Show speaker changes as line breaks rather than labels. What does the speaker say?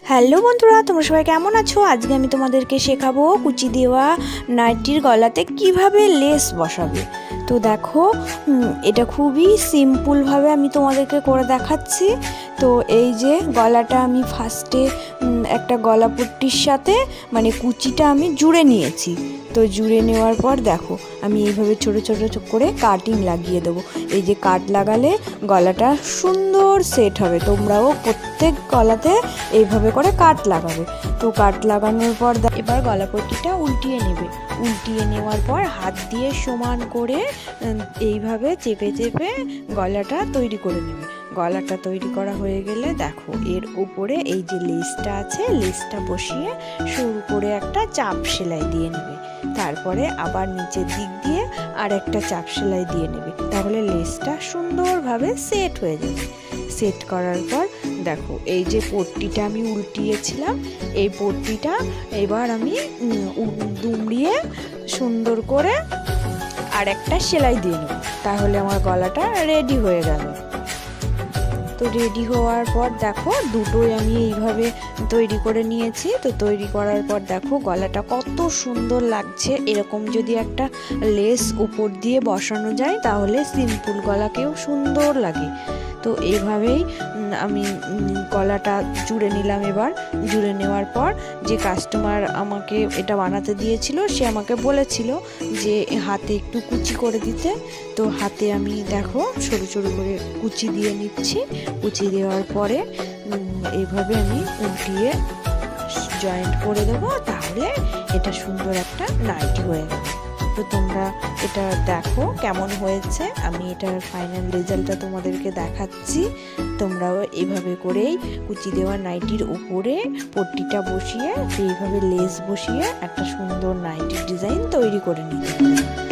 Hello বন্ধুরা, তোমরা সবাই কেমন আছো? আজকে আমি তোমাদেরকে শেখাবো কুচি দেওয়া নাইটির গলাতে কিভাবে লেস বসাবে। তো দেখো, এটা খুবই সিম্পলভাবে আমি তোমাদেরকে করে দেখাচ্ছি। তো এই যে গলাটা আমি ফার্স্টে একটা গলা পট্টির সাথে মানে কুচিটা আমি জুড়ে নিয়েছি। তো জুড়ে নেওয়ার পর দেখো আমি এইভাবে ছোটো ছোটো করে কাটিং লাগিয়ে দেবো। এই যে কাট লাগালে গলাটা সুন্দর সেট হবে। তোমরাও প্রত্যেক গলাতে এইভাবে করে কাট লাগাবে। তো কাট লাগানোর পর এবার গলা পট্টিটা উল্টিয়ে নেবে। উল্টিয়ে নেওয়ার পর হাত দিয়ে সমান করে এইভাবে চেপে চেপে গলাটা তৈরি করে নেবে। গলাটা তৈরি করা হয়ে গেলে দেখো এর উপরে এই যে লেসটা আছে, লেসটা বসিয়ে সরু করে একটা চাপ সেলাই দিয়ে নেবে। তারপরে আবার নিচের দিক দিয়ে আর একটা চাপ সেলাই দিয়ে নেবে। তাহলে লেসটা সুন্দরভাবে সেট হয়ে যাবে। সেট করার পর দেখো এই যে পট্টিটা আমি উল্টিয়েছিলাম, এই পট্টিটা এবার আমি দুমড়িয়ে সুন্দর করে আর একটা সেলাই দিয়ে নেব। তাহলে আমার গলাটা রেডি হয়ে গেল। তো রেডি হওয়ার পর দেখো দুটোই আমি এইভাবে তৈরি করে নিয়েছি। তো তৈরি করার পর দেখো গলাটা কত সুন্দর লাগছে। এরকম যদি একটা লেস উপর দিয়ে বসানো যায় তাহলে সিম্পল গলাকেও সুন্দর লাগে। তো এইভাবেই আমি গলাটা জুড়ে নিলাম। এবার জুড়ে নেওয়ার পর যে কাস্টমার আমাকে এটা বানাতে দিয়েছিল সে আমাকে বলেছিল যে হাতে একটু কুচি করে দিতে। তো হাতে আমি দেখো সরু সরু করে কুচি দিয়ে নিচ্ছি। কুচি দেওয়ার পরে এইভাবে আমি উল্টিয়ে জয়েন্ট করে দেবো। তাহলে এটা সুন্দর একটা নাইটি হয়ে যাবে। তো তোমরা এটা দেখো কেমন হয়েছে। আমি এটার ফাইনাল রেজাল্টটা তোমাদেরকে দেখাচ্ছি। তোমরাও এইভাবে করেই কুচি দেওয়া নাইটির উপরে পট্টিটা বসিয়ে এইভাবে লেস বসিয়ে একটা সুন্দর নাইটির ডিজাইন তৈরি করে নিতে পারো।